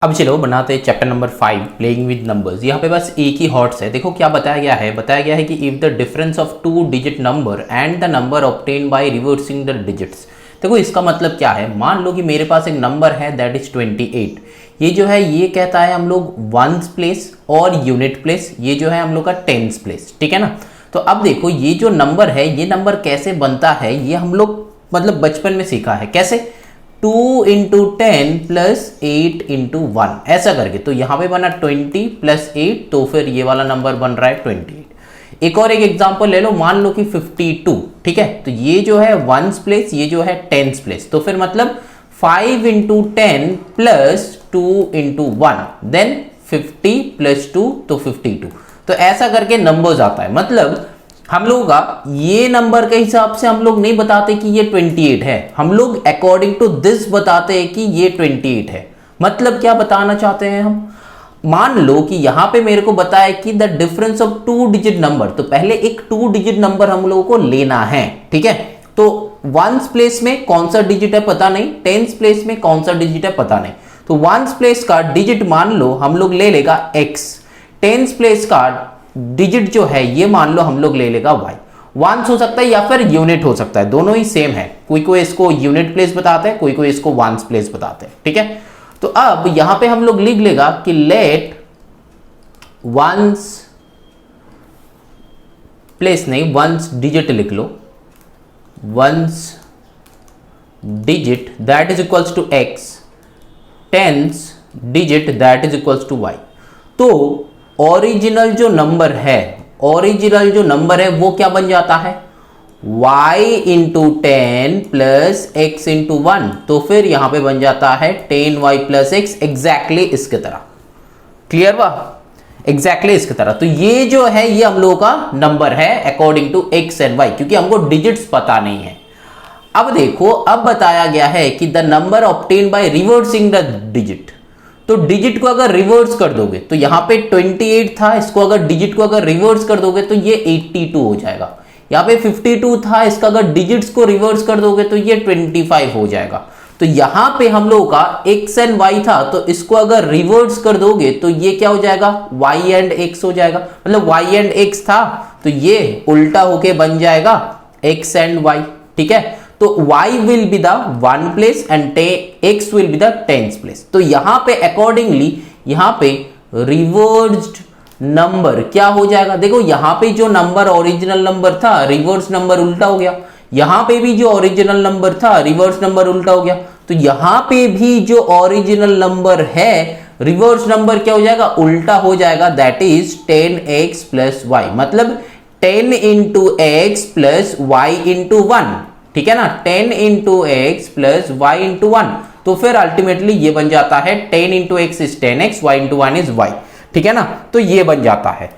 अब चलो बनाते हैं chapter number 5 playing with numbers. यहाँ पे बस एक ही हॉट्स है। देखो क्या बताया गया है कि if the difference of two digit number and the number obtain by reversing the digits. देखो इसका मतलब क्या है, मान लो कि मेरे पास एक नंबर है दैट इज 28। ये जो है ये कहता है हम लोग वंस प्लेस और यूनिट प्लेस, ये जो है हम लोग का टेंस प्लेस, ठीक है ना। तो अब देखो ये जो नंबर है ये नंबर कैसे बनता है, ये हम लोग मतलब बचपन में सीखा है। कैसे 2 × 10 प्लस 8 × 1 ऐसा करके। तो यहाँ पे बना 20 प्लस 8, तो फिर ये वाला नंबर बन रहा है 28। एक और एक एग्जांपल ले लो, मान लो कि 52, ठीक है। तो ये जो है वंस प्लेस, ये जो है टेंस प्लेस, तो फिर मतलब 5 × 10 प्लस 2 × 1 देन 50 प्लस 2 तो 52। तो ऐसा करके नंबर्स आता है। मतलब हम लोगों का ये नंबर के हिसाब से हम लोग नहीं बताते कि ये 28 है, हम लोग अकॉर्डिंग टू दिस बताते हैं कि ये 28 है। मतलब क्या बताना चाहते हैं हम, मान लो कि यहां पे मेरे को बताया कि the difference of 2 digit number, तो पहले एक 2 डिजिट नंबर हम लोगों को लेना है, ठीक है। तो वंस प्लेस में कौन सा डिजिट है पता नहीं, टेंस प्लेस में कौन सा डिजिट है पता नहीं। तो वंस प्लेस का डिजिट मान लो हम लोग ले लेगा x, टेंस प्लेस का डिजिट जो है ये मान लो हम लोग ले लेगा y। वंस हो सकता है या फिर यूनिट हो सकता है, दोनों ही सेम है। कोई कोई इसको यूनिट प्लेस बताते हैं, कोई कोई इसको वंस प्लेस बताते हैं, ठीक है। तो अब यहां पे हम लोग लिख लेगा कि लेट वंस प्लेस नहीं, वंस डिजिट लिख लो, ones digit that is equals to x, tens digit that is equals to y। तो ओरिजिनल जो नंबर है वो क्या बन जाता है, y × 10 प्लस x × 1। तो फिर यहां पे बन जाता है 10y प्लस x, एग्जैक्टली इसके तरह। क्लियर हुआ, एग्जैक्टली इसकी तरह। तो ये जो है ये हम लोगों का नंबर है according to x and y, क्योंकि हमको डिजिट्स पता नहीं है। अब देखो अब बताया गया है कि the number obtain by reversing the digit. तो डिजिट को अगर रिवर्स कर दोगे तो यहां पे 28 था, इसको अगर डिजिट को अगर रिवर्स कर दोगे तो ये 82 हो जाएगा। यहां पे 52 था, इसका अगर डिजिट्स को रिवर्स कर दोगे तो ये 25 हो जाएगा। तो यहां पे हम लोगों का x एंड y था, तो इसको अगर रिवर्स कर दोगे तो ये क्या हो जाएगा, y एंड x हो जाएगा। मतलब y एंड x था तो ये उल्टा होके बन जाएगा x एंड y, ठीक है। तो y will be the one place and x will be the tens place। तो यहां पे अकॉर्डिंगली यहां पे रिवर्स्ड नंबर क्या हो जाएगा, देखो यहां पे जो नंबर ओरिजिनल नंबर था रिवर्स नंबर उल्टा हो गया, यहां पे भी जो ओरिजिनल नंबर था रिवर्स नंबर उल्टा हो गया। तो यहां पे भी जो ओरिजिनल नंबर है रिवर्स नंबर क्या हो जाएगा, उल्टा हो जाएगा, that is 10x plus y। मतलब 10 × x प्लस y × 1, ठीक है ना, 10 × x प्लस y × 1। तो फिर अल्टीमेटली ये बन जाता है 10 × x is 10x, y × 1 is y, ठीक है ना। तो ये बन जाता है।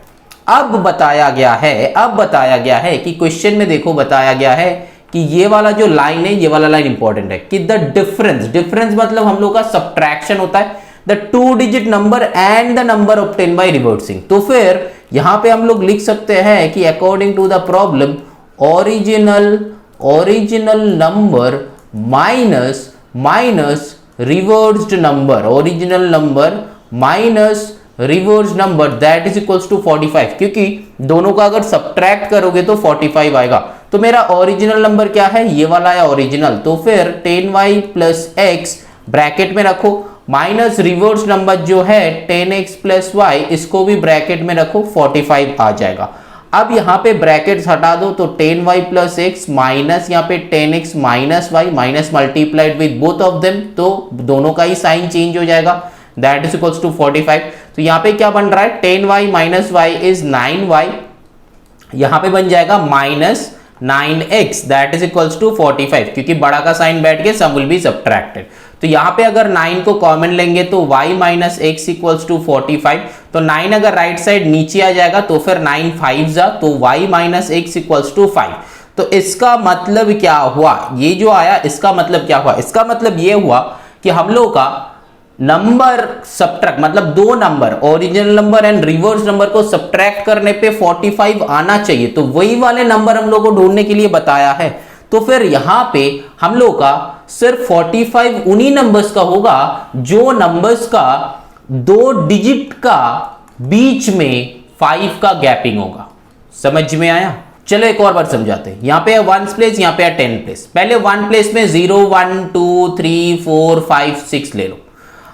अब बताया गया है कि क्वेश्चन में देखो बताया गया है कि ये वाला जो लाइन है, ये वाला लाइन इंपॉर्टेंट है कि द डिफरेंस मतलब हम लोग का सब्ट्रैक्शन होता है the 2 digit number and the number obtain by reversing. तो फिर यहां पे हम लोग लिख सकते हैं कि according to the problem original number minus reversed number, original number minus reverse number that is equals to 45, क्योंकि दोनों का अगर सब्ट्रैक्ट करोगे तो 45 आएगा। तो मेरा ओरिजिनल नंबर क्या है, ये वाला है ओरिजिनल। तो फिर 10y प्लस x ब्रैकेट में रखो, माइनस रिवर्स नंबर जो है 10x प्लस y, इसको भी ब्रैकेट में रखो, 45 आ जाएगा। अब यहां पे ब्रैकेट्स हटा दो तो 10y प्लस x माइनस यहाँ पे 10x minus y minus multiplied with both of them, तो दोनों का ही साइन चेंज हो जाएगा, दैट इज इक्वल्स टू 45। तो यहाँ पे क्या बन रहा है, 10y minus y is 9y, यहां पे बन जाएगा minus 9x that is equals to 45, क्योंकि बड़ा का साइन बैठ के सम विल बी सब्ट्रैक्टेड। तो यहां पे अगर 9 को कॉमन लेंगे तो y minus x equals to 45। तो 9 अगर राइट साइड नीचे आ जाएगा तो फिर 9 5 जा, तो y minus x equals to 5। तो इसका मतलब क्या हुआ, ये जो आया इसका मतलब क्या हुआ, इसका मतलब ये हुआ कि हम लोग का नंबर सब्ट्रैक्ट मतलब दो number original number and reverse number को सब्ट्रैक्ट करने पे 45 आना चाहिए। तो वही वाले नंबर हम लोग को ढूंढने के लिए बताया है। तो फिर यहां पे हम लोग का सिर्फ 45 उन्हीं नंबर्स का होगा जो नंबर्स का 2 डिजिट का बीच में 5 का गैपिंग होगा। समझ में आया? चलो एक और बार समझाते हैं। यहां पे है 1s प्लेस, यहां पे है 10 प्लेस। पहले 1 प्लेस में 0 1 2 3 4 5 6 ले लो।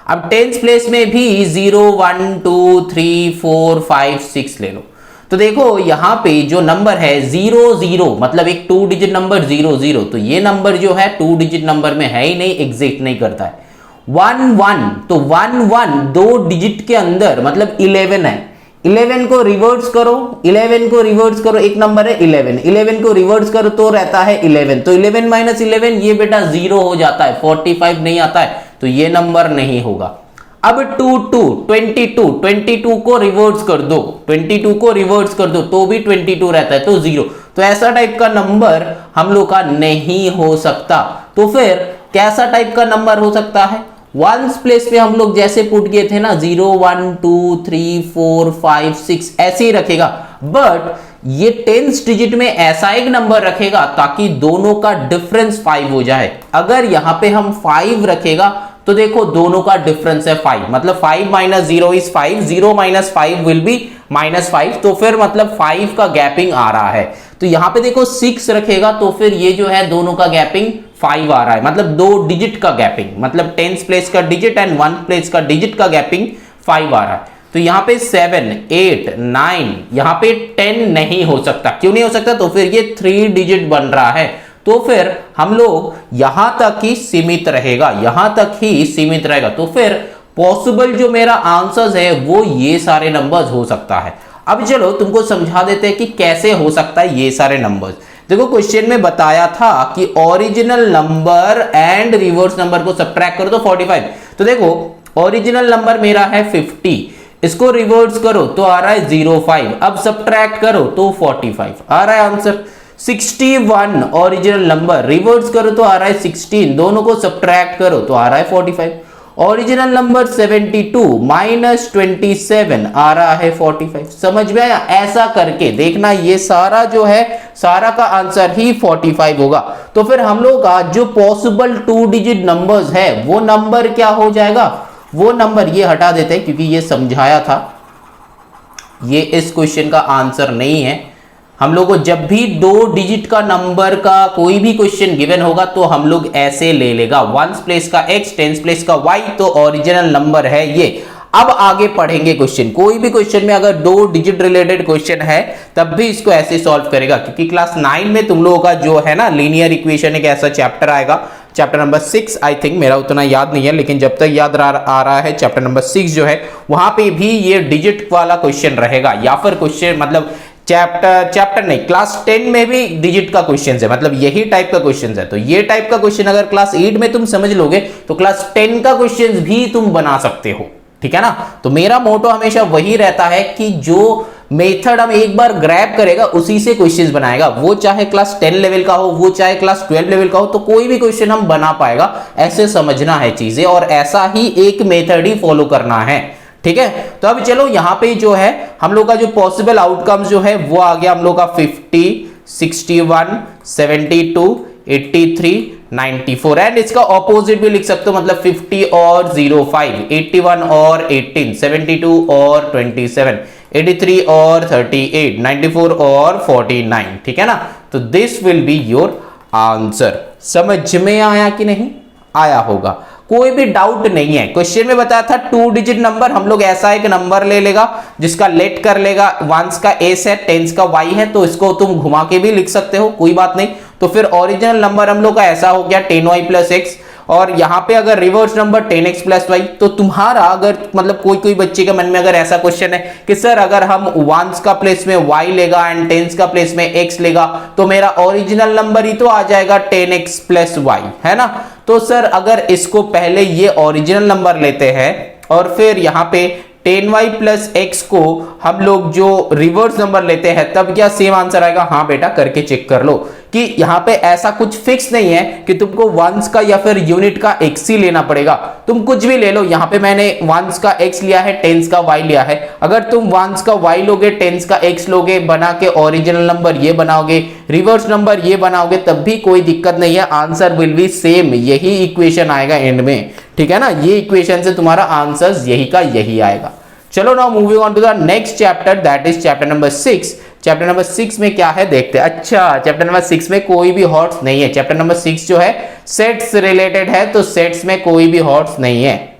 अब 10 प्लेस में भी 0 1 2 3 4 5 6 ले लो। तो देखो यहां पे जो नंबर है 0 0 मतलब एक 2 डिजिट नंबर 0 0, तो ये नंबर जो है 2 डिजिट नंबर में है ही नहीं, एग्जिस्ट नहीं करता है। 1 1 तो 1 1 2 डिजिट के अंदर मतलब 11 है। 11 को रिवर्स करो, 11 को रिवर्स करो, एक नंबर है 11, 11 को रिवर्स करो तो रहता है 11, तो 11 माइनस 11 ये बेटा 0 हो जाता है, 45 नहीं आता है, तो ये नंबर नहीं होगा। अब 2 2 22 22 को रिवर्स कर दो, 22 को रिवर्स कर दो तो भी 22 रहता है, तो 0। तो ऐसा टाइप का नंबर हम लोग का नहीं हो सकता। तो फिर कैसा टाइप का नंबर हो सकता है? 1s प्लेस पे हम लोग जैसे पुट किए थे ना 0 1 2 3 4 5 6 ऐसे ही रखेगा, बट ये 10th डिजिट में ऐसा एक नंबर रखेगा ताकि दोनों का डिफरेंस 5 हो जाए। अगर यहां पे हम 5 रखेगा तो देखो दोनों का डिफरेंस है 5, मतलब 5 minus 0 is 5, 0 minus 5 will be -5, तो फिर मतलब 5 का गैपिंग आ रहा है। तो यहां पे देखो 6 रखेगा तो फिर ये जो है दोनों का गैपिंग 5 आ रहा है, मतलब 2 डिजिट का गैपिंग, मतलब 10th प्लेस का डिजिट एंड 1 प्लेस का डिजिट का गैपिंग 5 आ रहा है। तो यहां पे 7 8 9 यहां पे 10 नहीं हो सकता। क्यों नहीं हो सकता? तो फिर ये 3 डिजिट बन रहा है, तो फिर हम लोग यहां तक ही सीमित रहेगा, यहां तक ही सीमित रहेगा। तो फिर पॉसिबल जो मेरा आंसर है वो ये सारे नंबर्स हो सकता है। अब चलो तुमको समझा देते हैं कि कैसे हो सकता है ये सारे नंबर्स। देखो क्वेश्चन में बताया था कि original number and reverse number को सब्ट्रैक्ट करो तो 45। तो देखो ओरिजिनल नंबर मेरा है 50, इसको रिवर्स करो तो आ रहा है 05, अब सब्ट्रैक्ट करो तो 45 आ रहा है आंसर। 61 ओरिजिनल नंबर, रिवर्स करो तो आ रहा है 16, दोनों को सब्ट्रैक्ट करो तो आ रहा है 45। ओरिजिनल नंबर 72 माइनस 27 आ रहा है 45। समझ में आया? ऐसा करके देखना, ये सारा जो है सारा का आंसर ही 45 होगा। तो फिर हम लोग का जो पॉसिबल 2 डिजिट नंबर्स है वो नंबर क्या हो जाएगा? वो नंबर ये हटा देते हैं क्योंकि ये समझाया था, ये इस क्वेश्चन का आंसर नहीं है। हम लोग को जब भी 2 डिजिट का नंबर का कोई भी क्वेश्चन गिवन होगा तो हम लोग ऐसे ले लेगा, 1s प्लेस का x 10s प्लेस का y, तो ओरिजिनल नंबर है ये। अब आगे पढ़ेंगे क्वेश्चन, कोई भी क्वेश्चन में अगर 2 डिजिट रिलेटेड क्वेश्चन है तब भी इसको ऐसे सॉल्व करेगा, क्योंकि क्लास 9 में तुम लोगों का जो है ना लीनियर इक्वेशन एक ऐसा चैप्टर आएगा, चैप्टर नंबर 6 आई थिंक, मेरा उतना याद नहीं है लेकिन जब तक याद आ रहा है चैप्टर नंबर 6 जो है वहां पे भी ये डिजिट वाला क्वेश्चन रहेगा, या फिर क्वेश्चन मतलब चैप्टर नहीं, क्लास 10 में भी डिजिट का क्वेश्चन है, मतलब यही टाइप का क्वेश्चन है। तो ये टाइप का क्वेश्चन अगर क्लास 8 में तुम समझ लोगे तो क्लास 10 का क्वेश्चन भी तुम बना सकते हो, ठीक है ना। तो मेरा मोटो हमेशा वही रहता है कि जो मेथड हम एक बार ग्रैब करेगा उसी से क्वेश्चंस बनाएगा, वो चाहे क्लास 10 लेवल का हो, वो चाहे क्लास 12 लेवल का हो, तो कोई भी क्वेश्चन हम बना पाएगा। ऐसे समझना है चीजें और ऐसा ही एक मेथड ही फॉलो करना है, ठीक है। तो अब चलो यहां पे जो है हम लोग का जो पॉसिबल आउटकम्स जो है वो आ गया हम लोग का 50 61 72 83 94, एंड इसका ऑपोजिट भी लिख सकते हो, मतलब 50 और 05, 81 और 18, 72 और 27, 83 और 38, 94 और 49, ठीक है ना। तो this will be your answer. समझ में आया कि नहीं आया होगा? कोई भी डाउट नहीं है। क्वेश्चन में बताया था 2 डिजिट नंबर, हम लोग ऐसा एक नंबर ले लेगा जिसका लेट कर लेगा, 1s का s है 10s का y है, तो इसको तुम घुमा के भी लिख सकते हो, कोई बात नहीं। तो फिर ओरिजिनल नंबर हम लोग का ऐसा हो गया 10y प्लस x, और यहां पे अगर reverse number 10x plus y, तो तुम्हारा अगर मतलब कोई बच्चे के मन में अगर ऐसा क्वेश्चन है कि सर अगर हम 1s का प्लेस में y लेगा एंड 10s का प्लेस में x लेगा तो मेरा ओरिजिनल नंबर ही तो आ जाएगा 10x प्लस y, है ना। तो सर अगर इसको पहले ये ओरिजिनल नंबर लेते हैं और फिर यहां पे 10y प्लस x को हम लोग जो रिवर्स नंबर लेते हैं तब क्या सेम आंसर आएगा? हाँ बेटा करके चेक कर लो। कि यहाँ पे ऐसा कुछ फिक्स नहीं है कि तुमको वंस का या फिर यूनिट का x ही लेना पड़ेगा, तुम कुछ भी ले लो। यहाँ पे मैंने वंस का x लिया है, टेंस का y लिया है। अगर तुम वंस का y लोगे, टेंस का x लोगे, बना के ओरिजिनल नंबर ये बनाओगे, रिवर्स नंबर ये बनाओगे, तब भी कोई दिक्कत नहीं है, आंसर विल बी सेम, यही इक्वेशन आएगा एंड में, ठीक है ना। ये इक्वेशन से तुम्हारा आंसर यही का यही आएगा। चलो now moving on to the next chapter, that is chapter number 6। Chapter number 6 में क्या है देखते हैं। अच्छा, चैप्टर नंबर 6 में कोई भी हॉर्स नहीं है। चैप्टर नंबर 6 जो है सेट्स रिलेटेड है, तो सेट्स में कोई भी हॉर्स नहीं है।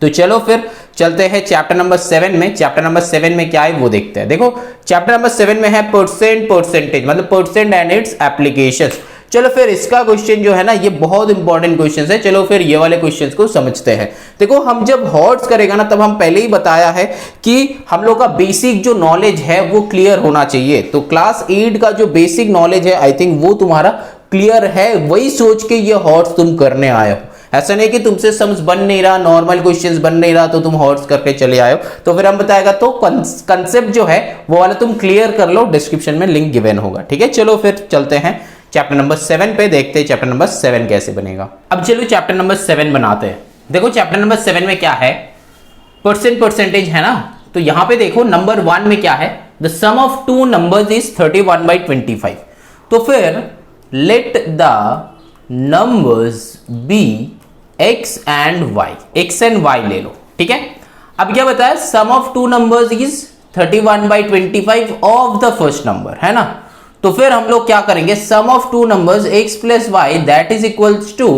तो चलो फिर चलते हैं चैप्टर नंबर 7 में। चैप्टर नंबर 7 में क्या है वो देखते हैं। देखो चैप्टर नंबर 7 में है परसेंटेज, मतलब परसेंट एंड इट्स एप्लीकेशंस। चलो फिर इसका क्वेश्चन जो है ना, ये बहुत इंपॉर्टेंट क्वेश्चन है। चलो फिर ये वाले क्वेश्चंस को समझते हैं। देखो हम जब हॉर्स करेगा ना, तब हम पहले ही बताया है कि हम लोग का बेसिक जो नॉलेज है वो क्लियर होना चाहिए। तो क्लास 8 का जो बेसिक नॉलेज है, आई थिंक वो तुम्हारा क्लियर है, वही सोच के ये हॉर्स तुम करने आए हो। ऐसा नहीं कि तुमसे सम्स बन नहीं रहा, नॉर्मल क्वेश्चंस बन नहीं रहा, तो तुम हॉर्स करके चले आए हो। तो फिर हम बताएगा तो कंसेप्ट जो है वो वाला तुम क्लियर कर लो, डिस्क्रिप्शन में लिंक गिवन होगा, ठीक है। चलो फिर चलते हैं चैप्टर नंबर 7 पे, देखते हैं चैप्टर नंबर 7 कैसे बनेगा। अब चलो चैप्टर नंबर 7 बनाते हैं। देखो चैप्टर नंबर 7 में क्या है, परसेंटेज है ना। तो यहां पे देखो नंबर 1 में क्या है, the sum of two numbers is 31/25। तो फिर let the numbers be x and y, x and y ले लो, ठीक है। अब क्या बताया, sum of two numbers is 31/25 of the first number, है ना। तो फिर हम लोग क्या करेंगे, sum of two numbers x plus y that is equals to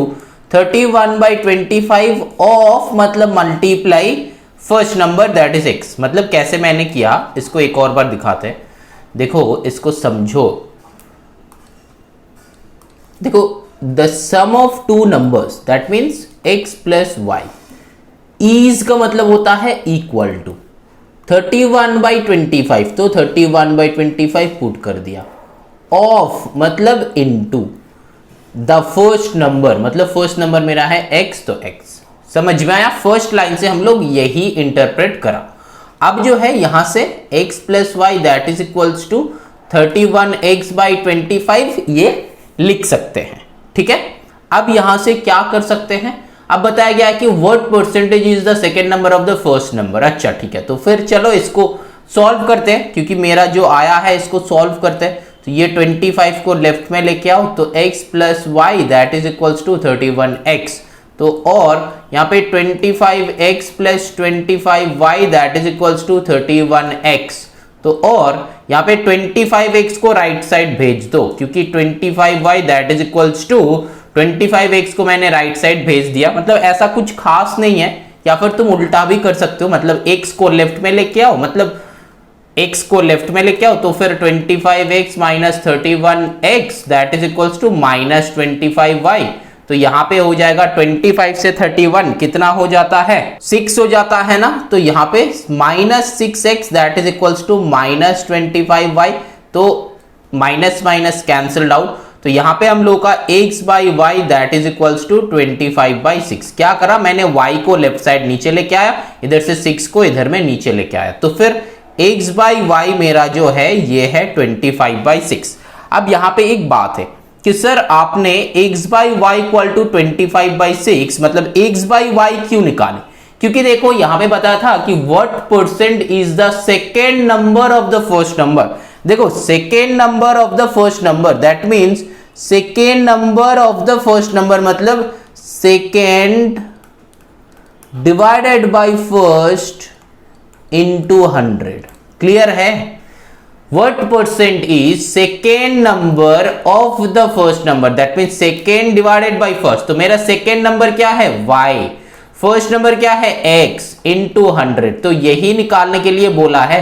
31/25 of, मतलब multiply first number that is x। मतलब कैसे मैंने किया, इसको एक और बार दिखाते हैं। देखो इसको समझो। देखो the sum of two numbers that means x plus y, is का मतलब होता है इक्वल टू 31/25, तो 31/25 पुट कर दिया, ऑफ मतलब इनटू द फर्स्ट नंबर, मतलब फर्स्ट नंबर मेरा है x, तो x। समझ में आया, फर्स्ट लाइन से हम लोग यही इंटरप्रेट करा। अब जो है यहां से x plus y that is equals to 31x/25 ये लिख सकते हैं, ठीक है। अब यहां से क्या कर सकते हैं, अब बताया गया है कि what percentage is the second number of the first number. अच्छा ठीक है, तो फिर चलो इसको सॉल्व करते हैं, क्योंकि मेरा जो आया है इसको सॉल्व करते हैं। तो ये 25 को लेफ्ट में लेके आओ, तो x plus y that is equals to 31x। तो और यहाँ पे 25x plus 25y that is equals to 31x। तो और यहाँ पे 25x को राइट साइड भेज दो, क्योंकि 25y that is equals to 25x को मैंने राइट साइड भेज दिया। मतलब ऐसा कुछ खास नहीं है, या फिर तुम उल्टा भी कर सकते हो, मतलब x को लेफ्ट में लेके आओ, मतलब x को लेफ्ट में लेके आओ, तो फिर 25x minus 31x that is equals to minus 25y। तो यहाँ पे हो जाएगा 25 से 31 कितना हो जाता है, 6 हो जाता है ना। तो यहाँ पे minus 6x that is equals to minus 25y। तो माइनस माइनस कैंसल्ड आउट, तो यहाँ पे हम लोग का x by y that is equals to 25/6। क्या करा मैंने, y को लेफ्ट साइड नीचे लेके आया, इधर से 6 को इधर में नीचे लेके आया। तो फिर x बाई वाई मेरा जो है ये है 25/6। अब यहाँ पे एक बात है कि सर आपने x by y equal to 25/6 मतलब x बाई वाई क्यों निकाले, क्योंकि देखो यहां पे बताया था कि what percent is the second number of the first number. देखो second number of the first number that means second number of the first number मतलब second divided by first into 100। क्लियर है, what percent is second number of the first number that means second divided by first। तो मेरा second number क्या है y, first number क्या है x into 100। तो यही निकालने के लिए बोला है।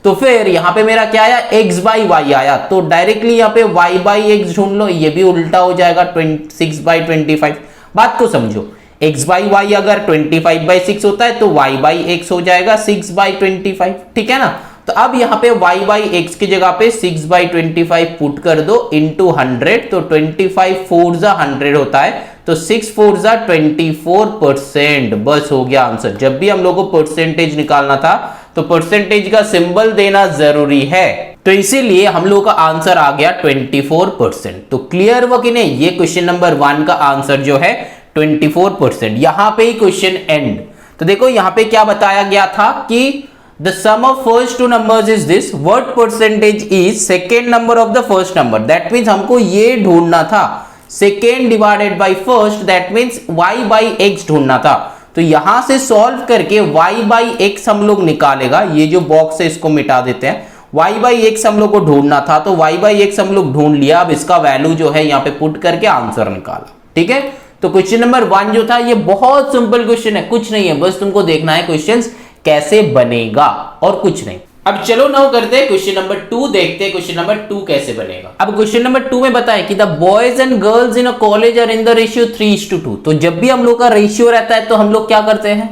तो फिर यहां पे मेरा क्या आया, x by y आया, तो डायरेक्टली यहां पे y by x ढूंढ लो, ये भी उल्टा हो जाएगा 6/25। बात को समझो, x by y अगर 25/6 होता है तो y by x हो जाएगा 6/25, ठीक है ना। तो अब यहाँ पे y बाई एक्स की जगह पे 6/25 पुट कर दो इंटू 100। तो 25 4 जा 100 होता है, तो 6 4 जा 24%। बस हो गया आंसर। जब भी हम लोग को परसेंटेज निकालना था तो परसेंटेज का सिंबल देना जरूरी है, तो इसीलिए हम लोग का आंसर आ गया 24%। तो क्लियर हुआ कि नहीं, ये क्वेश्चन नंबर 1 का आंसर जो है 24%। यहां पे ही क्वेश्चन एंड। तो देखो यहां पे क्या बताया गया था कि the sum of first two numbers is this, what percentage is second number of the first number. That means हमको ये ढूंढना था, second divided by first, that means y by x ढूंढना था। तो यहां से सॉल्व करके y बाई एक्स हम लोग निकालेगा, ये जो बॉक्स है इसको मिटा देते हैं, y बाई एक्स हम लोग को ढूंढना था, तो y बाई एक्स हम लोग ढूंढ लिया। अब इसका वैल्यू जो है यहाँ पे पुट करके आंसर निकाला। ठीक है, तो क्वेश्चन नंबर 1 जो था ये बहुत सिंपल क्वेश्चन है, कुछ नहीं है, बस तुमको देखना है क्वेश्चन कैसे बनेगा और कुछ नहीं। अब चलो नाउ करते हैं क्वेश्चन नंबर 2, देखते हैं क्वेश्चन नंबर 2 कैसे बनेगा। अब क्वेश्चन नंबर 2 में बताए कि the boys and girls in a college are in the ratio 3:2। तो जब भी हम लोग का रेशियो रहता है तो हम लोग क्या करते हैं,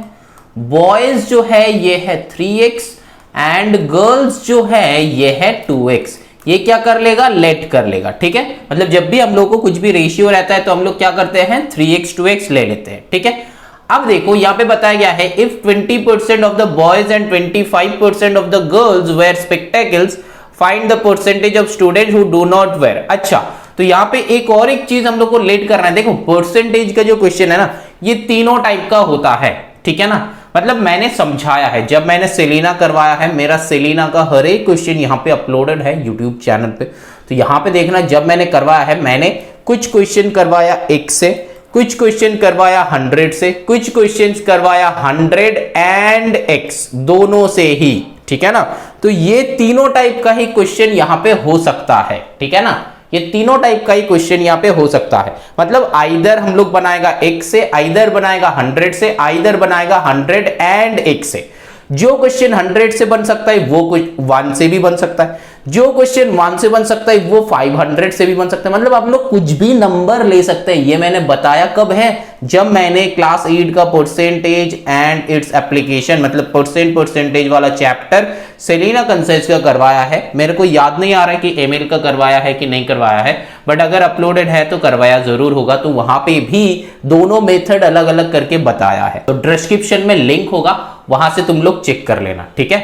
बॉयज जो है ये है 3x एंड गर्ल्स जो है ये है 2x। ये क्या कर लेगा, लेट कर लेगा। ठीक है, मतलब जब भी हम लोग को कुछ भी रेशियो रहता है तो हम लोग क्या करते हैं, 3x 2x ले लेते हैं। ठीक है, अब देखो यहां पे बताया गया है if 20% of the boys and 25% of the girls wear spectacles find the percentage of students who do not wear. अच्छा, तो यहाँ पे एक चीज हम लोग को लेट करना है। देखो परसेंटेज का जो क्वेश्चन है ना, ये तीनों टाइप का होता है। ठीक है ना, मतलब मैंने समझाया है, जब मैंने सेलिना करवाया है, मेरा सेलिना का हर एक क्वेश्चन यहाँ पे अपलोडेड है यूट्यूब चैनल पे। तो यहाँ पे देखना, जब मैंने करवाया है, मैंने कुछ क्वेश्चन करवाया x से, कुछ क्वेश्चन करवाया 100 से, कुछ क्वेश्चंस करवाया 100 एंड x दोनों से ही। ठीक है ना, तो ये तीनों टाइप का ही क्वेश्चन यहाँ पे हो सकता है। ठीक है ना, ये तीनों टाइप का ही क्वेश्चन यहाँ पे हो सकता है। मतलब आइदर हम लोग बनाएगा x से, आइदर बनाएगा 100 से, आइदर बनाएगा 100 एंड x से। जो क्वेश्चन 100 से बन सकता है वो 1 से भी बन सकता है, जो क्वेश्चन 1 से बन सकता है वो 500 से भी बन सकता है। मतलब आप लोग कुछ भी नंबर ले सकते हैं। ये मैंने बताया कब है, जब मैंने क्लास 8 का परसेंटेज एंड इट्स एप्लीकेशन, मतलब परसेंटेज वाला चैप्टर सेलिना कंसेप्ट का करवाया है। मेरे को याद नहीं आ रहा है कि एमएल का करवाया है कि नहीं करवाया है, बट अगर अपलोडेड है तो करवाया जरूर होगा। तो वहां पे भी दोनों मेथड अलग अलग करके बताया है, तो डिस्क्रिप्शन में लिंक होगा, वहां से तुम लोग चेक कर लेना। ठीक है,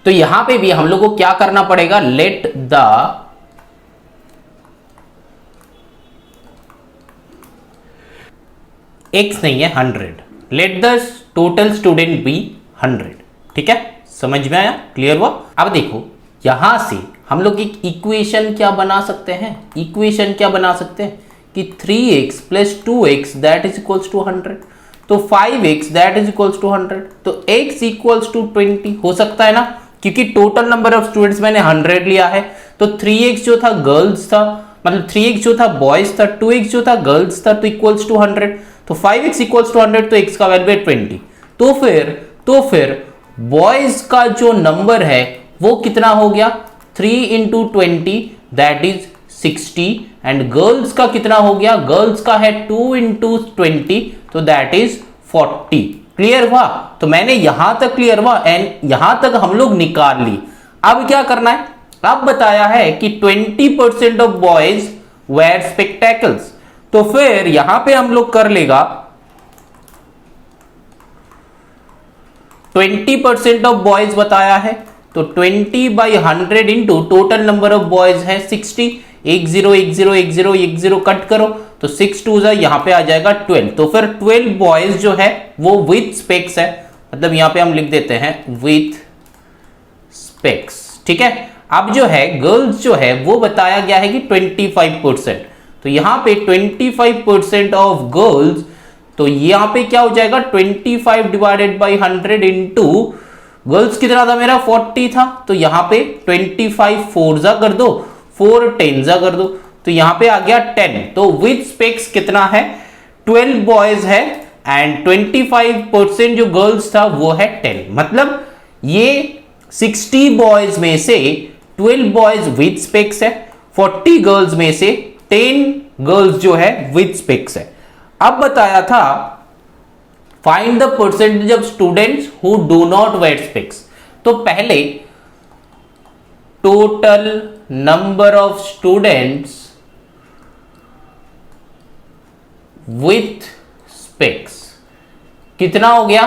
तो यहां पे भी हम लोग को क्या करना पड़ेगा, लेट द x नहीं है 100, let the total student be 100। ठीक है, समझ में आया, क्लियर हुआ। अब देखो यहां से हम लोग एक इक्वेशन क्या बना सकते हैं, इक्वेशन क्या बना सकते हैं कि 3x plus 2x that is equals to 100, तो 5x that is equals to 100, तो x इक्वल्स टू 20 हो सकता है ना, क्योंकि टोटल नंबर ऑफ स्टूडेंट्स मैंने 100 लिया है। तो 3x जो था गर्ल्स था, मतलब 3x जो था बॉयज था, 2x जो था गर्ल्स था, तो इक्वल्स टू 100, तो 5x इक्वल्स टू 100, तो x का वैल्यू है 20। तो फिर बॉयज का जो नंबर है वो कितना हो गया, 3 into 20 that is 60, and girls का कितना हो गया, गर्ल्स का है 2 इंटू 20 तो दैट इज 40। क्लियर हुआ, तो मैंने यहां तक क्लियर हुआ एंड यहां तक हम लोग निकाल ली। अब क्या करना है, अब बताया है कि 20% ऑफ बॉयज वेयर स्पेक्टेकल्स, तो फिर यहां पे हम लोग कर लेगा 20% ऑफ बॉयज बताया है, तो 20 by 100 into total number of boys है 60, 10 कट करो तो 6 2 यहां पे आ जाएगा 12। तो फिर 12 बॉयज जो है वो विथ स्पेक्स है, मतलब यहां पे हम लिख देते हैं विथ स्पेक्स। ठीक है, अब जो है गर्ल्स जो है वो बताया गया है कि 25%, तो यहां पे 25% ऑफ गर्ल्स, तो यहां पे क्या हो जाएगा 25 डिवाइडेड बाई 100 इंटू गर्ल्स कितना था मेरा 40 था, तो यहां पे 25 4 कर दो, 4 10 कर दो, तो यहां पे आ गया 10। तो विथ स्पेक्स कितना है 12 बॉयज है एंड 25% जो गर्ल्स था वो है 10। मतलब ये 60 बॉयज में से 12 बॉयज विथ स्पेक्स है, 40 गर्ल्स में से 10 गर्ल्स जो है विथ स्पेक्स है। अब बताया था find the percentage of students who do not wear specs, तो पहले total number of students with specs कितना हो गया,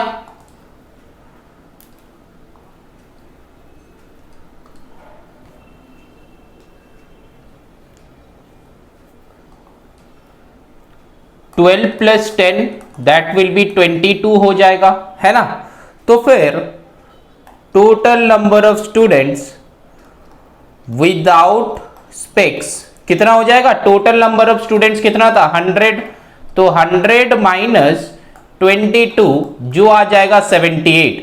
12 प्लस 10 दैट विल बी 22 हो जाएगा, है ना। तो फिर total number of students without specs कितना हो जाएगा? टोटल नंबर ऑफ स्टूडेंट्स कितना था? 100, तो 100 माइनस 22 जो आ जाएगा 78।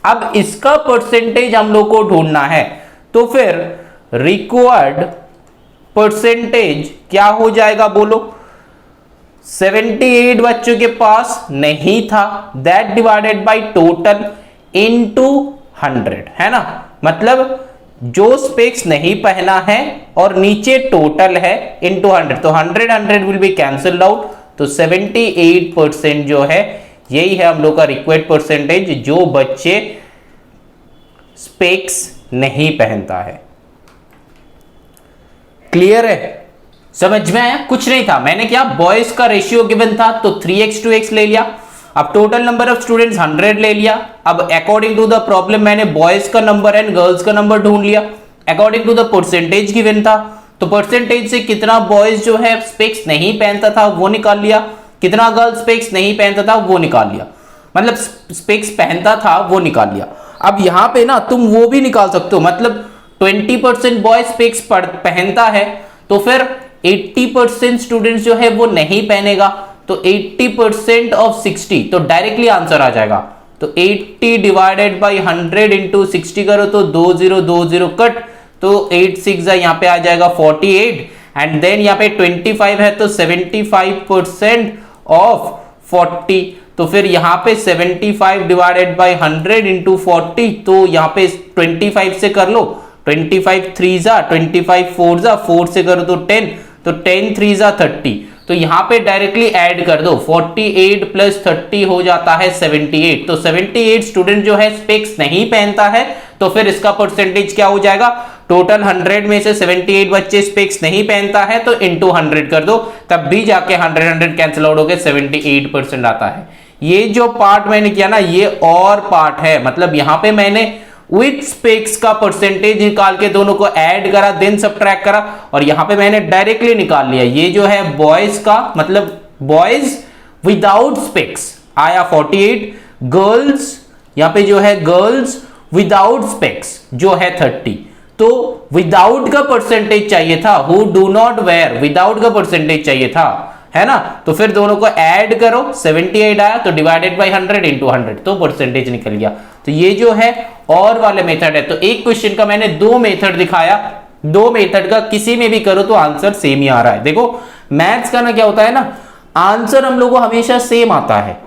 अब इसका परसेंटेज हम लोग को ढूंढना है, तो फिर रिक्वायर्ड परसेंटेज क्या हो जाएगा बोलो? 78 बच्चों के पास नहीं था, that divided by total into 100, है ना। मतलब जो स्पेक्स नहीं पहना है और नीचे टोटल है इनटू 100, तो 100 विल बी कैंसल्ड आउट, तो 78% जो है यही है हम लोग का रिक्वायर्ड परसेंटेज जो बच्चे स्पेक्स नहीं पहनता है। क्लियर है? समझ में आया? कुछ नहीं था, मैंने क्या बॉयज का रेशियो गिवन था तो 3x 2x ले लिया। अब टोटल नंबर ऑफ स्टूडेंट्स 100 ले लिया। अब अकॉर्डिंग टू द प्रॉब्लम मैंने बॉयज का नंबर एंड गर्ल्स का नंबर ढूंढ लिया। According to the percentage given था, तो परसेंटेज से कितना बॉयज जो है स्पेक्स नहीं पहनता था वो निकाल लिया, कितना गर्ल्स स्पेक्स नहीं पहनता था वो निकाल लिया, मतलब स्पेक्स पहनता था वो निकाल लिया। अब यहां पे ना तुम वो भी निकाल सकते हो, मतलब 20% बॉय स्पेक्स पहनता है तो फिर 80% स्टूडेंट्स जो है वो नहीं पहनेगा, तो 80% ऑफ 60, तो डायरेक्टली आंसर आ जाएगा। तो 80 डिवाइडेड बाई 100 इंटू 60 करो तो 20 कट, तो 8 6 यहाँ पे आ जाएगा 48, एंड देन यहाँ पे 25 है तो 75% ऑफ 40, तो फिर यहाँ पे 75 डिवाइडेड बाई 100 इंटू 40, तो यहाँ पे 25 से कर लो, 25 3 जा 25 4 जा 4 से करो तो 10, तो 10 3 जा 30, तो यहाँ पे डायरेक्टली ऐड कर दो, 48 प्लस 30 हो जाता है 78, तो 78 स्टूडेंट जो है स्पेक्स नहीं पहनता है, तो फिर इसका परसेंटेज क्या हो जाएगा? टोटल 100 में से 78 बच्चे स्पेक्स नहीं पहनता है तो इंटू 100 कर दो, तब भी जाके 100 कैंसिल आउट होकर 78% आता है। ये जो पार्ट मैंने किया ना ये और पार्ट है, मतलब यहां पे मैंने विथ स्पेक्स का परसेंटेज निकाल के दोनों को ऐड करा, देन सबट्रैक्ट करा, और यहां पे मैंने डायरेक्टली निकाल लिया। ये जो है बॉयज का, मतलब बॉयज विदाउट स्पेक्स आया 48, गर्ल्स यहां पे जो है गर्ल्स विदाउट स्पेक्स जो है 30, तो विदाउट का परसेंटेज चाहिए था, who do not wear, without का परसेंटेज चाहिए था, है ना। तो फिर दोनों को ऐड करो, 78 आया तो डिवाइडेड बाय 100 इंटू 100, तो परसेंटेज निकल गया। तो ये जो है और वाले मेथड है। तो एक क्वेश्चन का मैंने दो मेथड दिखाया, दो मेथड का किसी में भी करो तो आंसर सेम ही आ रहा है। देखो मैथ्स का ना क्या होता है ना, आंसर हम लोग को हमेशा सेम आता है,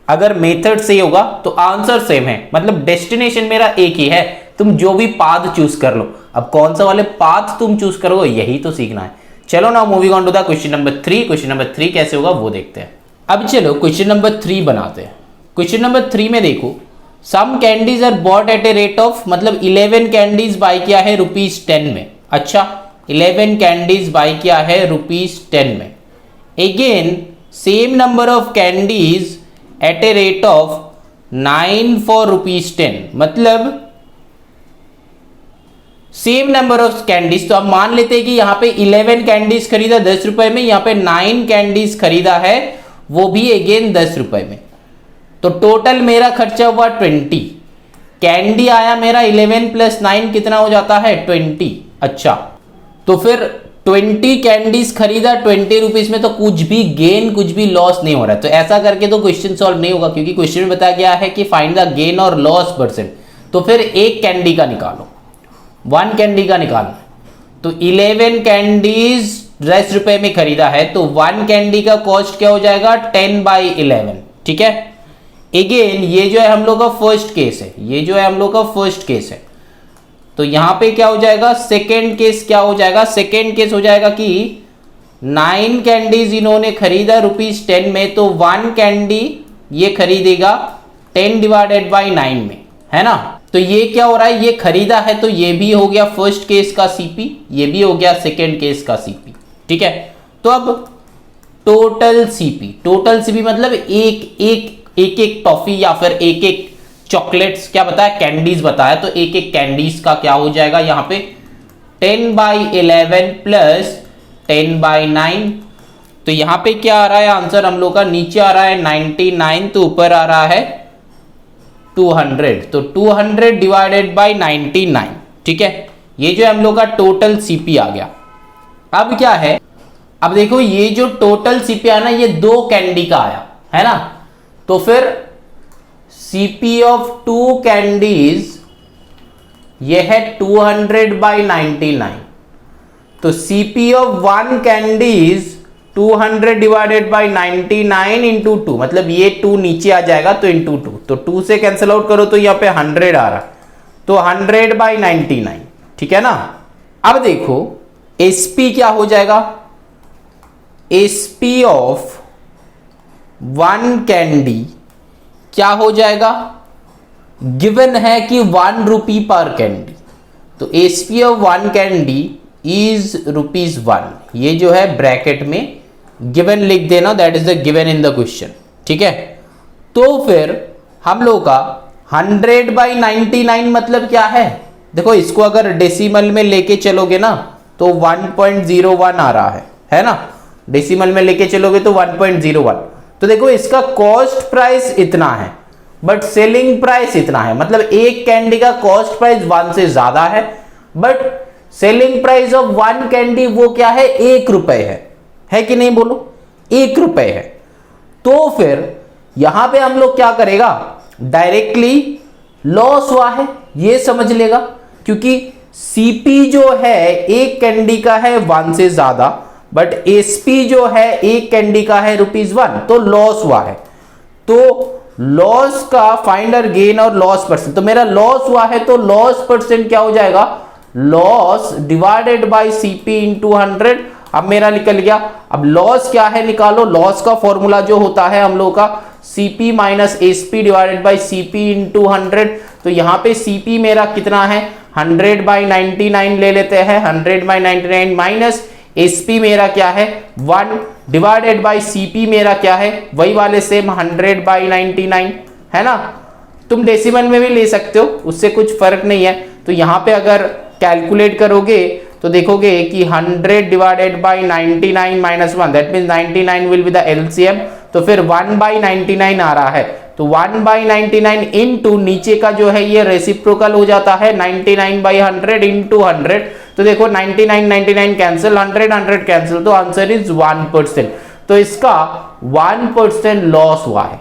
अगर मेथड से होगा तो आंसर सेम है, मतलब डेस्टिनेशन मेरा एक ही है, तुम जो भी पाथ चूज कर लो। अब कौन सा वाले पाथ तुम चूज करोगे यही तो सीखना है। चलो ना moving on to the question number 3। Question number 3 कैसे होगा वो देखते हैं। अब चलो क्वेश्चन नंबर 3 बनाते हैं। क्वेश्चन नंबर 3 में देखो, some candies are bought at a rate of, मतलब 11 कैंडीज बाय किया है ₹10 में। अच्छा 11 कैंडीज बाय किया है ₹10 में। Again same number of candies at a rate of 9 for ₹10, मतलब सेम नंबर ऑफ कैंडीज। तो अब मान लेते हैं कि यहां पे 11 कैंडीज खरीदा 10 रुपए में, यहां पे 9 कैंडीज खरीदा है वो भी अगेन 10 रुपए में, तो टोटल मेरा खर्चा हुआ 20। कैंडी आया मेरा 11 प्लस 9 कितना हो जाता है 20। अच्छा तो फिर 20 कैंडीज खरीदा 20 रुपीज में, तो कुछ भी गेन कुछ भी लॉस नहीं हो रहा है। तो ऐसा करके तो क्वेश्चन सॉल्व नहीं होगा, क्योंकि क्वेश्चन में बताया गया है कि फाइंड द गेन और लॉस परसेंट। तो फिर एक कैंडी का निकालो, 1 कैंडी का निकालना। तो 11 कैंडीज 10 रुपए में खरीदा है, तो 1 कैंडी का कॉस्ट क्या हो जाएगा 10/11, ठीक है। अगेन ये जो है हम लोग का फर्स्ट केस है, ये जो है हम लोग का फर्स्ट केस है। तो यहां पे क्या हो जाएगा सेकेंड केस, क्या हो जाएगा सेकेंड केस हो जाएगा कि 9 कैंडीज इन्होंने खरीदा ₹10 में, तो 1 कैंडी ये खरीदेगा 10 डिवाइडेड बाई 9 में, है ना। तो ये क्या हो रहा है, ये खरीदा है, तो ये भी हो गया फर्स्ट केस का सीपी, ये भी हो गया सेकेंड केस का सीपी, ठीक है। तो अब टोटल सीपी मतलब एक टॉफी या फिर एक चॉकलेट्स क्या बताया, कैंडीज बताया, तो एक कैंडीज का क्या हो जाएगा यहाँ पे 10/11 प्लस 10/9, तो यहां पे क्या आ रहा है आंसर हम लोग का, नीचे आ रहा है 99 तो ऊपर आ रहा है 200, तो 200 डिवाइडेड बाय 99, ठीक है। ये जो हम लोग का टोटल सीपी आ गया। अब क्या है, अब देखो ये जो टोटल सीपी आया ना, ये 2 कैंडी का आया है ना, तो फिर सीपी ऑफ 2 कैंडीज ये है 200 बाई 99, तो CP of 1 candies 200 divided by 99 into 2, मतलब ये 2 नीचे आ जाएगा तो इंटू 2, तो 2 से कैंसिल आउट करो तो यहां पे 100 आ रहा, तो 100 बाई 99, ठीक है ना। अब देखो एसपी क्या हो जाएगा, एसपी ऑफ 1 कैंडी क्या हो जाएगा, गिवन है कि 1 रुपी पर कैंडी, तो एसपी ऑफ 1 कैंडी इज ₹1, ये जो है ब्रैकेट में गिवन लिख देना, that is the given in the question, ठीक है। तो फिर हम लोग का 100 बाई 99 मतलब क्या है, देखो इसको अगर डेसिमल में लेके चलोगे ना तो 1.01 आ रहा है ना, डेसिमल में लेके चलोगे तो 1.01, तो देखो इसका कॉस्ट प्राइस इतना है बट सेलिंग प्राइस इतना है, मतलब एक कैंडी का कॉस्ट प्राइस 1 से ज्यादा है but selling price of 1 candy वो क्या है, ₹1 है कि नहीं, बोलो ₹1 है। तो फिर यहां पे हम लोग क्या करेगा, डायरेक्टली लॉस हुआ है ये समझ लेगा, क्योंकि सीपी जो है एक कैंडी का है 1 से ज्यादा बट एसपी जो है एक कैंडी का है ₹1, तो लॉस हुआ है। तो लॉस का फाइंडर गेन और लॉस परसेंट, तो मेरा लॉस हुआ है तो लॉस परसेंट क्या हो जाएगा, loss divided by CP into 100। अब मेरा निकल गया, अब लॉस क्या है निकालो, लॉस का फॉर्मूला जो होता है हम लोग का CP minus SP divided by CP into 100, तो यहां पे सीपी मेरा कितना है 100 बाई 99 ले लेते हैं, 100 बाई 99 माइनस एसपी मेरा क्या है 1 डिवाइडेड बाई सीपी मेरा क्या है वही वाले सेम 100 बाई 99 है ना। तुम डेसिमल में भी ले सकते हो, उससे कुछ फर्क नहीं है। तो यहां पे अगर कैलकुलेट करोगे तो देखोगे कि 100 divided by 99 minus 1, that means 99 will be the LCM, तो फिर 1 बाई 99 आ रहा है, तो 1 बाई 99 इंटू नीचे का जो है ये रेसिप्रोकल हो जाता है 99 बाई 100 इंटू 100, तो देखो 99 99 कैंसिल, 100 100 कैंसिल, तो आंसर इज 1%। तो इसका 1% लॉस हुआ है,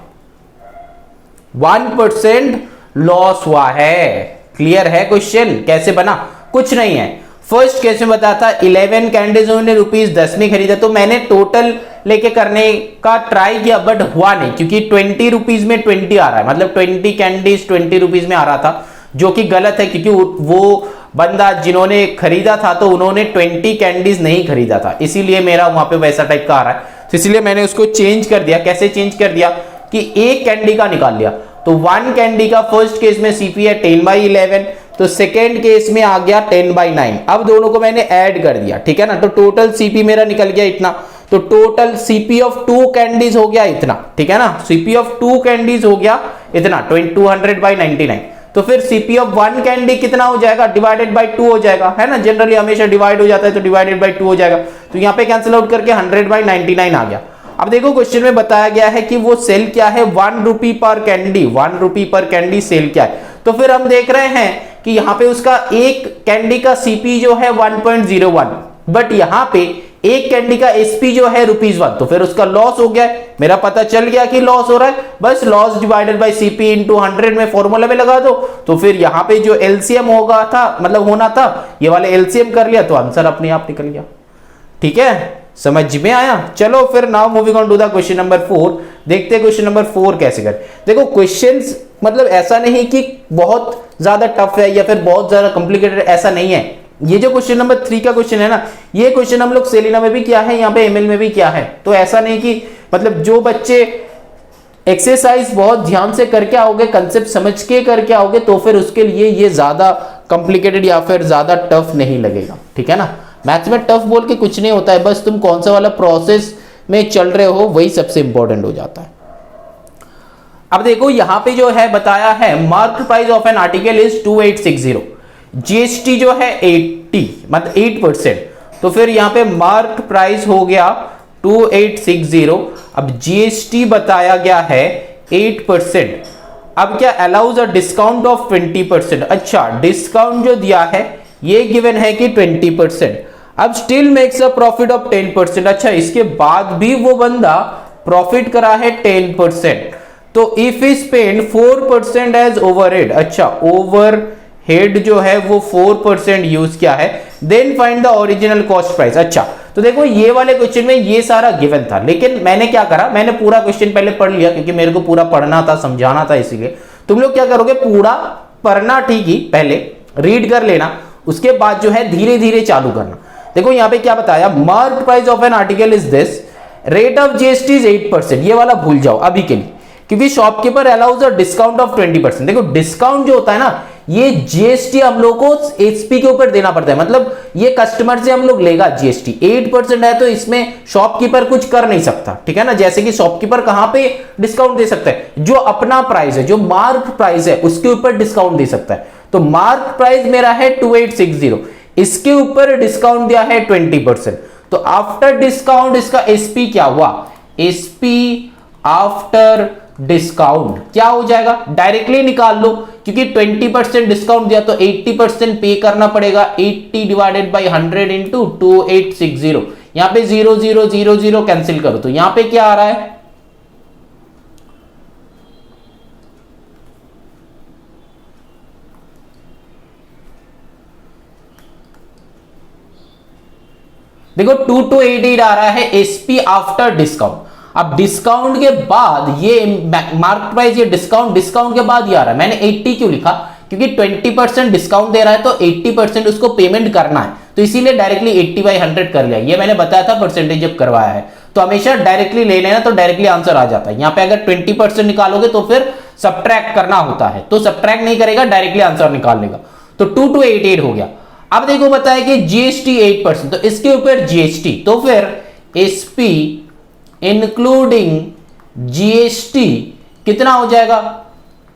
1% लॉस हुआ है। क्लियर है क्वेश्चन कैसे बना, कुछ नहीं है। फर्स्ट केस में बताया था 11 कैंडीज उन्होंने ₹10 में खरीदा, तो मैंने टोटल लेके करने का ट्राई किया बट हुआ नहीं, क्योंकि ₹20 में 20 आ रहा है, मतलब 20 कैंडीज ₹20 में आ रहा था, जो कि गलत है, क्योंकि वो बंदा जिन्होंने खरीदा था तो उन्होंने 20 कैंडीज नहीं खरीदा था, इसीलिए मेरा वहां पे वैसा टाइप का आ रहा है। तो इसलिए मैंने उसको चेंज कर दिया। कैसे चेंज कर दिया कि एक कैंडी का निकाल लिया, तो 1 कैंडी का फर्स्ट केस में सीपी है 10/11, तो सेकेंड केस में आ गया 10/9। अब दोनों को मैंने ऐड कर दिया, ठीक है ना, तो टोटल सीपी मेरा निकल गया इतना, तो टोटल सीपी ऑफ 2 कैंडीज हो गया इतना, ठीक है ना, सीपी ऑफ 2 कैंडीज हो गया इतना 200/99। तो फिर सीपी ऑफ 1 कैंडी कितना हो जाएगा, डिवाइडेड बाय 2 हो जाएगा, है ना, जनरली हमेशा डिवाइड हो जाता है तो डिवाइडेड बाय 2 हो जाएगा, तो यहाँ पे कैंसिल आउट करके 100/99 आ गया। अब देखो क्वेश्चन में बताया गया है कि वो सेल क्या है, 1 रुपी पर कैंडी, 1 रुपी पर कैंडी सेल क्या है। तो फिर हम देख रहे हैं कि यहाँ पे उसका एक कैंडी का सीपी जो है 1.01, बट यहाँ पे एक कैंडी का एसपी जो है ₹1, तो फिर उसका लॉस हो गया। मेरा पता चल गया कि लॉस हो रहा है, बस loss divided by CP into 100 में फॉर्मूला में लगा दो, तो फिर यहाँ पे जो एलसीएम होगा था, मतलब होना था, ये वाले एलसीएम कर लिया तो आंसर अपने आप निकल गया। ठीक है, समझ में आया। चलो फिर now moving on to the question number 4। देखते हैं क्वेश्चन नंबर 4 कैसे कर। देखो क्वेश्चंस मतलब ऐसा नहीं कि बहुत ज्यादा टफ है या फिर बहुत ज्यादा कॉम्प्लिकेटेड, ऐसा नहीं है। ये जो क्वेश्चन नंबर 3 का क्वेश्चन है ना, ये क्वेश्चन हम लोग सेलिना में भी किया है, यहाँ पे एमएल में भी किया है, तो ऐसा नहीं कि मतलब जो बच्चे एक्सरसाइज बहुत ध्यान से करके आओगे, कंसेप्ट समझ के करके आओगे, तो फिर उसके लिए ये ज्यादा कॉम्प्लिकेटेड या फिर ज्यादा टफ नहीं लगेगा। ठीक है ना, मैथ्स में टफ बोल के कुछ नहीं होता है, बस तुम कौन सा वाला प्रोसेस में चल रहे हो वही सबसे इंपॉर्टेंट हो जाता है। अब देखो यहां पे जो है बताया है market price of an article is 2860, GST जो है 80 मतलब 8%, तो फिर यहां पे मार्केट प्राइस हो गया 2860। अब जीएसटी बताया गया है 8%। अब क्या अलाउज अ डिस्काउंट ऑफ 20%। अच्छा, डिस्काउंट जो दिया है ये गिवन है कि 20%। अब still makes a profit of 10%। अच्छा, इसके बाद भी वो बंदा प्रॉफिट करा है 10%। तो if he spend 4% as overhead. अच्छा, ओवरहेड जो है वो 4% यूज किया है, then find the original cost price. अच्छा, तो देखो ये वाले क्वेश्चन में ये सारा गिवन था, लेकिन मैंने क्या करा, मैंने पूरा क्वेश्चन पहले पढ़ लिया क्योंकि मेरे को पूरा पढ़ना था, समझाना था, इसीलिए तुम लोग क्या करोगे, पूरा पढ़ना ठीक ही, पहले रीड कर लेना, उसके बाद जो है धीरे धीरे चालू करना। देखो यहां पे क्या बताया, mark price of an article is this, rate of GST is 8%। ये वाला भूल जाओ अभी के लिए, क्योंकि shopkeeper allows a discount of 20%। देखो डिस्काउंट जो होता है ना, ये जीएसटी हम लोग को एचपी के ऊपर देना पड़ता है, मतलब ये कस्टमर से हम लोग लेगा जीएसटी। 8% है तो इसमें शॉपकीपर कुछ कर नहीं सकता, ठीक है ना। जैसे कि शॉपकीपर कहां पे डिस्काउंट दे सकता है, जो अपना प्राइस है, जो मार्क प्राइस है उसके ऊपर डिस्काउंट दे सकता है। तो मार्क प्राइस मेरा है 2860, इसके ऊपर डिस्काउंट दिया है 20%। तो आफ्टर डिस्काउंट इसका एसपी क्या हुआ, एसपी आफ्टर डिस्काउंट क्या हो जाएगा, डायरेक्टली निकाल लो, क्योंकि 20% डिस्काउंट दिया तो 80% पे करना पड़ेगा। 80 डिवाइडेड बाई 100 इंटू 2860। यहां पे 0000 कैंसिल करो तो यहां पे क्या आ रहा है, देखो 2288 आ रहा है एसपी आफ्टर डिस्काउंट। अब डिस्काउंट के बाद ये मार्क प्राइस, ये डिस्काउंट के बाद ही आ रहा है। मैंने 80 क्यों लिखा, क्योंकि 20% डिस्काउंट दे रहा है तो 80% उसको पेमेंट करना है, तो इसीलिए डायरेक्टली 80/100 कर लिया। ये मैंने बताया था परसेंटेज जब करवाया है, तो हमेशा डायरेक्टली ले लेना, तो डायरेक्टली आंसर आ जाता है। यहाँ पे अगर 20% निकालोगे तो फिर सब्ट्रैक्ट करना होता है, तो सब्ट्रैक्ट नहीं करेगा, डायरेक्टली आंसर निकाल लेगा। तो 2288 हो गया। अब देखो बताया कि जीएसटी 8%, तो इसके ऊपर जीएसटी, तो फिर एसपी इंक्लूडिंग जीएसटी कितना हो जाएगा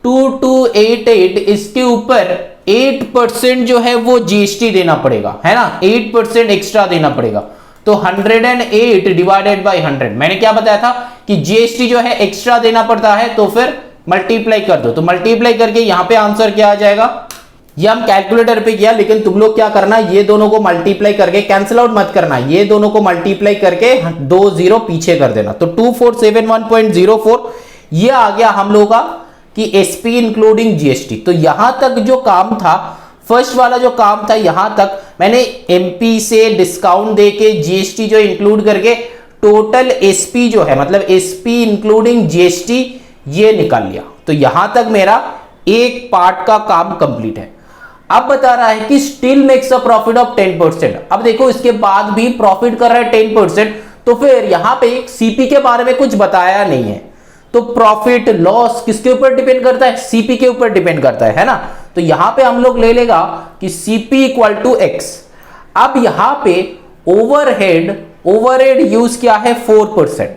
2288। इसके ऊपर 8% जो है वो जीएसटी देना पड़ेगा, है ना, 8% एक्स्ट्रा देना पड़ेगा। तो 108 डिवाइडेड बाई 100, मैंने क्या बताया था कि जीएसटी जो है एक्स्ट्रा देना पड़ता है, तो फिर मल्टीप्लाई कर दो। तो मल्टीप्लाई करके यहां पे आंसर क्या आ जाएगा, ये हम कैलकुलेटर पे किया, लेकिन तुम लोग क्या करना, ये दोनों को मल्टीप्लाई करके, कैंसिल आउट मत करना, ये दोनों को मल्टीप्लाई करके 2 0 पीछे कर देना। तो 2471.04 ये आ गया हम लोग का कि एसपी इंक्लूडिंग जीएसटी। तो यहां तक जो काम था, फर्स्ट वाला जो काम था, यहां तक मैंने एमपी से डिस्काउंट देके जीएसटी जो इंक्लूड करके टोटल एसपी जो है, मतलब एसपी इंक्लूडिंग जीएसटी, ये निकाल लिया। तो यहां तक मेरा एक पार्ट का काम कंप्लीट है। अब बता रहा है कि still makes a profit of 10%। अब देखो इसके बाद भी प्रॉफिट कर रहा है 10%, तो फिर यहां पे सीपी के बारे में कुछ बताया नहीं है। तो प्रॉफिट लॉस किसके ऊपर डिपेंड करता है, सीपी के ऊपर डिपेंड करता है ना। तो यहां पे हम लोग ले लेगा कि सीपी इक्वल टू एक्स। अब यहां पे ओवरहेड यूज किया है 4%,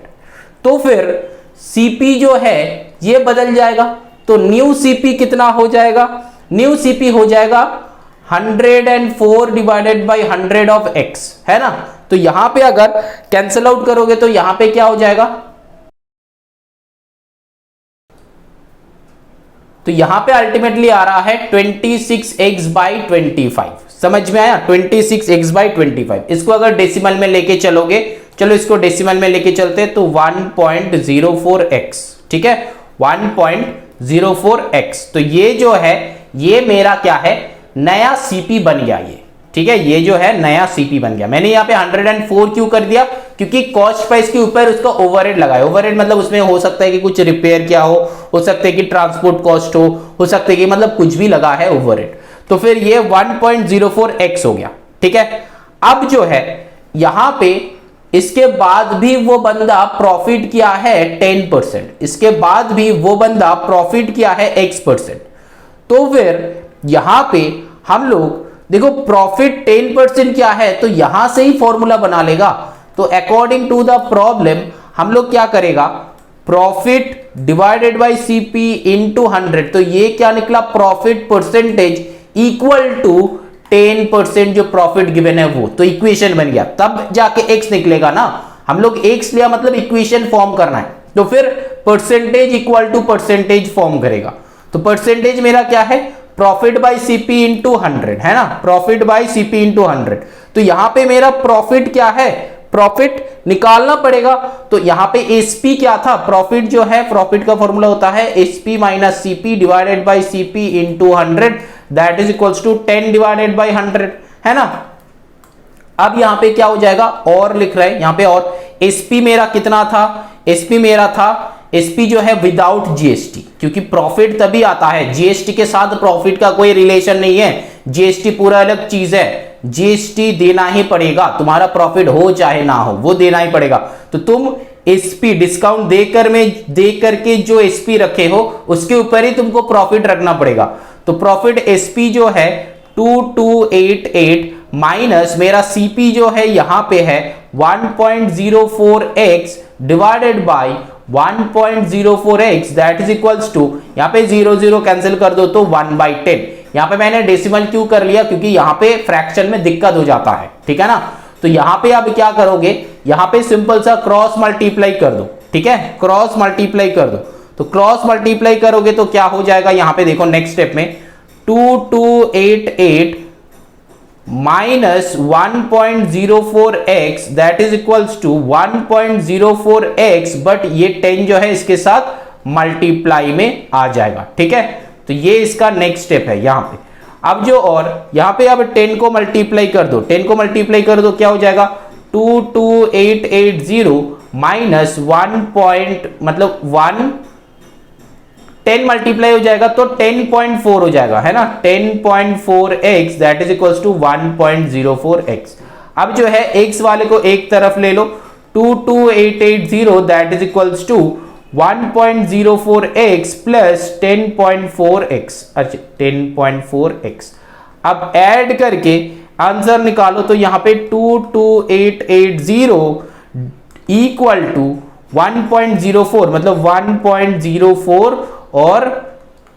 तो फिर सीपी जो है ये बदल जाएगा। तो न्यू सीपी कितना हो जाएगा, न्यू सीपी हो जाएगा 104 डिवाइडेड बाई 100 ऑफ एक्स, है ना। तो यहां पे अगर कैंसिल आउट करोगे तो यहां पे क्या हो जाएगा, तो यहां पे अल्टीमेटली आ रहा है 26x/25। समझ में आया, 26x/25। इसको अगर डेसिमल में लेके चलोगे, चलो इसको डेसिमल में लेके चलते तो 1.04x, ठीक है, 1.04x। तो ये जो है, ये मेरा क्या है, नया सीपी बन गया ये, ठीक है, ये जो है नया सीपी बन गया। मैंने यहाँ पे 104 क्यों कर दिया, क्योंकि कॉस्ट प्राइस के ऊपर उसका ओवरहेड लगाया। ओवरहेड मतलब उसमें हो सकता है कि कुछ रिपेयर क्या हो सकता है कि ट्रांसपोर्ट कॉस्ट हो सकता है कि मतलब कुछ भी लगा है ओवरहेड। तो फिर ये 1.04x हो गया, ठीक है। अब जो है यहां पे इसके बाद भी वो बंदा प्रॉफिट किया है 10%, इसके बाद भी वो बंदा प्रॉफिट किया है x%। तो फिर यहां पे हम लोग देखो प्रॉफिट 10% क्या है, तो यहां से ही फॉर्मूला बना लेगा। तो अकॉर्डिंग टू द प्रॉब्लम हम लोग क्या करेगा, profit divided by CP into 100। तो ये क्या निकला, प्रॉफिट परसेंटेज इक्वल टू 10% जो प्रॉफिट गिवन है वो। तो इक्वेशन बन गया, तब जाके x निकलेगा ना। हम लोग एक्स लिया मतलब इक्वेशन फॉर्म करना है, तो फिर percentage equal to percentage form करेगा। तो परसेंटेज मेरा क्या है, प्रॉफिट बाय सीपी इंटू 100 है ना, प्रॉफिट बाय सीपी इंटू 100। तो यहां पे मेरा प्रॉफिट क्या है, प्रॉफिट निकालना पड़ेगा। तो यहां पे एसपी क्या था, प्रॉफिट जो है, प्रॉफिट का फॉर्मूला होता है SP minus CP divided by CP into 100, that is equals to 10 divided by 100 है ना। अब यहां पे क्या हो जाएगा, और लिख रहे हैं यहां पे, और एसपी मेरा कितना था, एसपी मेरा था, एसपी जो है विदाउट जीएसटी, क्योंकि प्रॉफिट तभी आता है, जीएसटी के साथ प्रॉफिट का कोई रिलेशन नहीं है, जीएसटी पूरा अलग चीज है, जीएसटी देना ही पड़ेगा, तुम्हारा प्रॉफिट हो चाहे ना हो वो देना ही पड़ेगा। तो तुम एसपी डिस्काउंट देकर के जो एसपी रखे हो उसके ऊपर ही तुमको प्रॉफिट रखना पड़ेगा। तो प्रॉफिट एसपी जो है 2288 माइनस मेरा सीपी जो है यहां पे है 1.04x divided by 1.04x that is equals to, यहां पे 0 कैंसिल कर दो तो 1/10। यहां पे मैंने डेसिमल क्यों कर लिया, क्योंकि यहां पे फ्रैक्शन में दिक्कत हो जाता है, ठीक है ना। तो यहां पे अब क्या करोगे, यहां पे सिंपल सा क्रॉस मल्टीप्लाई कर दो, ठीक है, क्रॉस मल्टीप्लाई कर दो। तो क्रॉस मल्टीप्लाई करोगे तो क्या हो जाएगा, यहां पे देखो नेक्स्ट स्टेप में 2288 minus 1.04x that is equals to 1.04x, but ये 10 जो है इसके साथ मल्टीप्लाई में आ जाएगा, ठीक है। तो ये इसका नेक्स्ट स्टेप है यहां पे। अब जो और यहां पे अब 10 को मल्टीप्लाई कर दो, 10 को मल्टीप्लाई कर दो, क्या हो जाएगा 22880 माइनस 10 मल्टीप्लाई हो जाएगा तो 10.4 हो जाएगा, है ना, 10.4x that is equals to 1.04x। अब जो है x वाले को एक तरफ ले लो, 22880 that is equals to 1.04x plus 10.4x, अच्छा 10.4x। अब ऐड करके आंसर निकालो तो यहां पे 22880 इक्वल टू 1.04 मतलब 1.04 और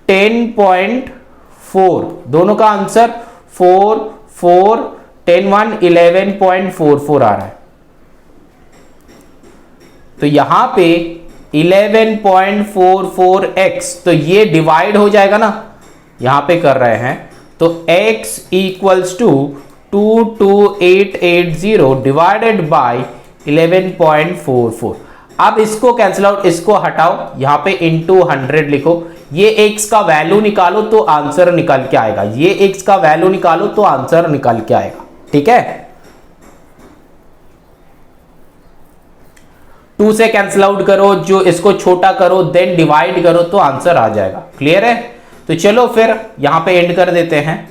10.4 दोनों का आंसर 4 4 10 1 11.44 आ रहा है। तो यहां पे 11.44x, तो ये डिवाइड हो जाएगा ना, यहां पे कर रहे हैं तो x equals to 22880 divided by 11.44। अब इसको कैंसिल आउट, इसको हटाओ, यहां पे इंटू 100 लिखो, ये x का वैल्यू निकालो तो आंसर निकल के आएगा, ये x का वैल्यू निकालो तो आंसर निकल के आएगा, ठीक है। 2 से कैंसिल आउट करो, जो इसको छोटा करो देन डिवाइड करो तो आंसर आ जाएगा, क्लियर है। तो चलो फिर यहां पे एंड कर देते हैं।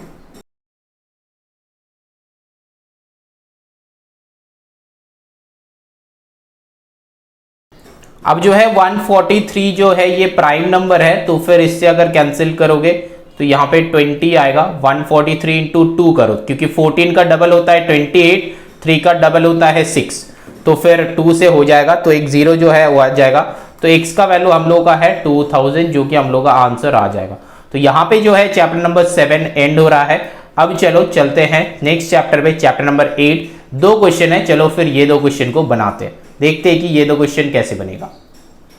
अब जो है 143 जो है ये प्राइम नंबर है, तो फिर इससे अगर कैंसिल करोगे तो यहाँ पे 20 आएगा। 143 इंटू 2 करो, क्योंकि 14 का डबल होता है 28, 3 का डबल होता है 6, तो फिर 2 से हो जाएगा, तो एक 0 जो है वो आ जाएगा। तो x का वैल्यू हम लोग का है 2000, जो कि हम लोग का आंसर आ जाएगा। तो यहाँ पे जो है चैप्टर नंबर 7 एंड हो रहा है। अब चलो चलते हैं नेक्स्ट चैप्टर पे, चैप्टर नंबर 8। 2 क्वेश्चन है, चलो फिर ये 2 क्वेश्चन को बनाते हैं, देखते हैं कि ये 2 क्वेश्चन कैसे बनेगा।